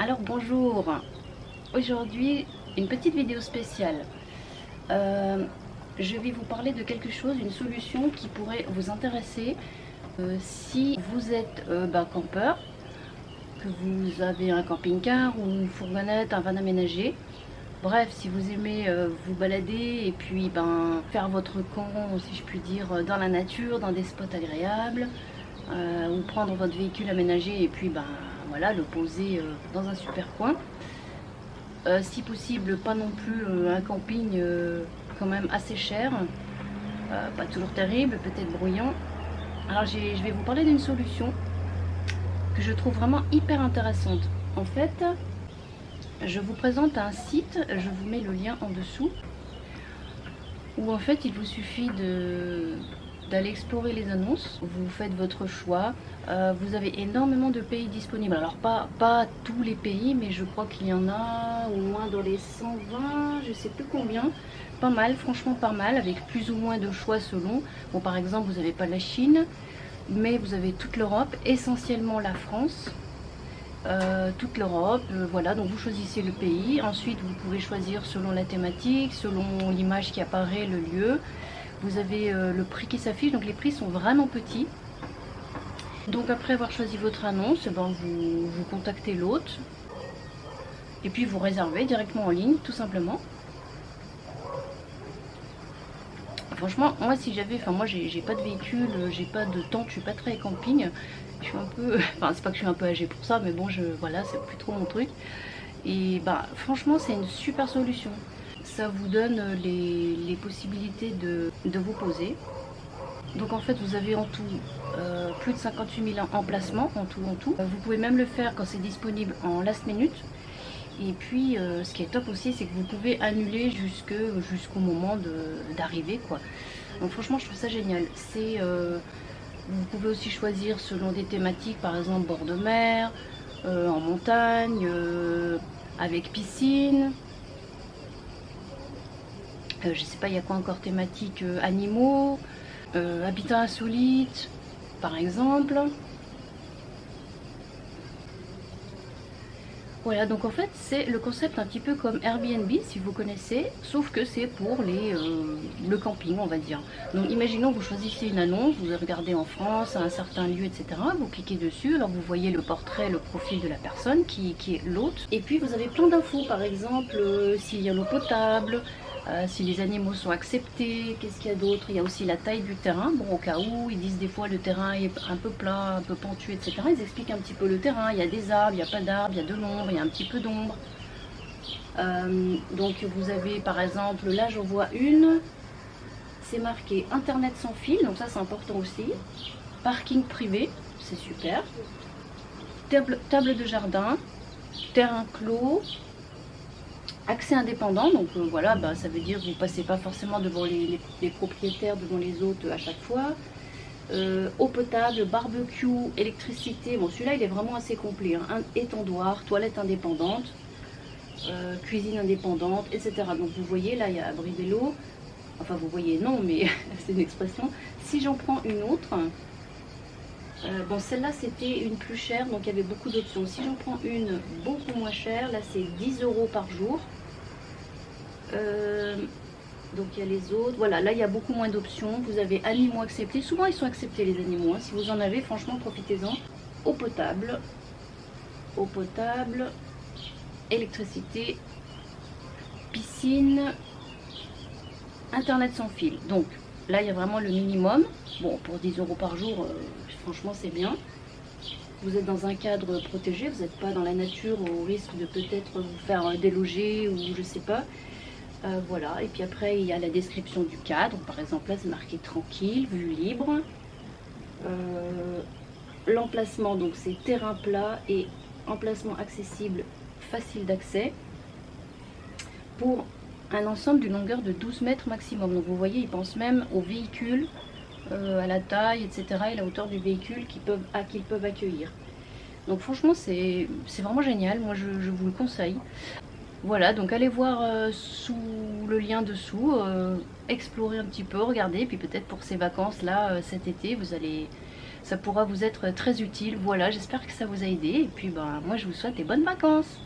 Alors bonjour, aujourd'hui une petite vidéo spéciale. Je vais vous parler de quelque chose, une solution qui pourrait vous intéresser si vous êtes campeur, que vous avez un camping-car ou une fourgonnette, un van aménagé. Bref, si vous aimez vous balader et puis faire votre camp, si je puis dire, dans la nature, dans des spots agréables, ou prendre votre véhicule aménagé et puis voilà, le poser dans un super coin. Si possible, pas non plus un camping quand même assez cher, pas toujours terrible, peut-être bruyant. Alors je vais vous parler d'une solution que je trouve vraiment hyper intéressante. En fait, je vous présente un site, je vous mets le lien en dessous, où en fait il vous suffit d'aller explorer les annonces, vous faites votre choix. Vous avez énormément de pays disponibles, alors pas tous les pays, mais je crois qu'il y en a au moins dans les 120, je sais plus combien. Pas mal, franchement pas mal, avec plus ou moins de choix selon. Bon, par exemple, vous n'avez pas la Chine, mais vous avez toute l'Europe, essentiellement la France. Toute l'Europe, voilà, donc vous choisissez le pays. Ensuite vous pouvez choisir selon la thématique, selon l'image qui apparaît, le lieu. Vous avez le prix qui s'affiche, donc les prix sont vraiment petits. Donc après avoir choisi votre annonce, vous contactez l'hôte et puis vous réservez directement en ligne, tout simplement. Franchement, moi si j'avais, moi j'ai pas de véhicule, j'ai pas de tente, je suis pas très camping. Je suis un peu, enfin c'est pas que je suis un peu âgée pour ça, mais bon, voilà, c'est plus trop mon truc. Et franchement, c'est une super solution. Ça vous donne les possibilités de vous poser. Donc en fait, vous avez en tout plus de 58 000 emplacements en tout. Vous pouvez même le faire quand c'est disponible en last minute. Et puis ce qui est top aussi, c'est que vous pouvez annuler jusqu'au moment d'arriver, quoi. Donc franchement, je trouve ça génial. Vous pouvez aussi choisir selon des thématiques, par exemple bord de mer, en montagne, avec piscine. Je sais pas, il y a quoi encore thématique, animaux, habitat insolite, par exemple. Voilà, donc en fait c'est le concept un petit peu comme Airbnb si vous connaissez, sauf que c'est pour le camping, on va dire. Donc imaginons vous choisissez une annonce, vous regardez en France à un certain lieu, etc. Vous cliquez dessus, alors vous voyez le portrait, le profil de la personne qui est l'hôte. Et puis vous avez plein d'infos, par exemple s'il y a l'eau potable, si les animaux sont acceptés, qu'est-ce qu'il y a d'autre. Il y a aussi la taille du terrain, bon au cas où, ils disent des fois le terrain est un peu plat, un peu pentu, etc. Ils expliquent un petit peu le terrain, il y a des arbres, il n'y a pas d'arbres, il y a de l'ombre, il y a un petit peu d'ombre. Donc vous avez par exemple, là j'en vois une, c'est marqué internet sans fil, donc ça c'est important aussi. Parking privé, c'est super. Table de jardin, terrain clos. Accès indépendant, donc voilà, ça veut dire que vous ne passez pas forcément devant les propriétaires, devant les hôtes à chaque fois. Eau potable, barbecue, électricité, bon celui-là il est vraiment assez complet, hein. Un étendoir, toilette indépendante, cuisine indépendante, etc. Donc vous voyez là il y a abri vélo, enfin vous voyez non mais c'est une expression. Si j'en prends une autre, bon celle-là c'était une plus chère, donc il y avait beaucoup d'options. Si j'en prends une beaucoup moins chère, là c'est 10 € par jour. Donc il y a les autres, voilà, là il y a beaucoup moins d'options. Vous avez animaux acceptés, souvent ils sont acceptés les animaux, hein. Si vous en avez, franchement profitez-en. Eau potable, électricité, piscine, internet sans fil. Donc là il y a vraiment le minimum. Bon, pour 10 € par jour, franchement c'est bien. Vous êtes dans un cadre protégé, vous n'êtes pas dans la nature au risque de peut-être vous faire déloger ou je sais pas. Voilà, et puis après il y a la description du cadre, par exemple là c'est marqué tranquille, vue libre. L'emplacement, donc c'est terrain plat et emplacement accessible, facile d'accès, pour un ensemble d'une longueur de 12 mètres maximum. Donc vous voyez, ils pensent même au véhicule, à la taille, etc. et la hauteur du véhicule qu'ils peuvent accueillir. Donc franchement c'est vraiment génial, moi je vous le conseille. Voilà, donc allez voir sous le lien dessous, explorer un petit peu, regarder, puis peut-être pour ces vacances là cet été, vous allez ça pourra vous être très utile. Voilà, j'espère que ça vous a aidé et puis moi je vous souhaite des bonnes vacances.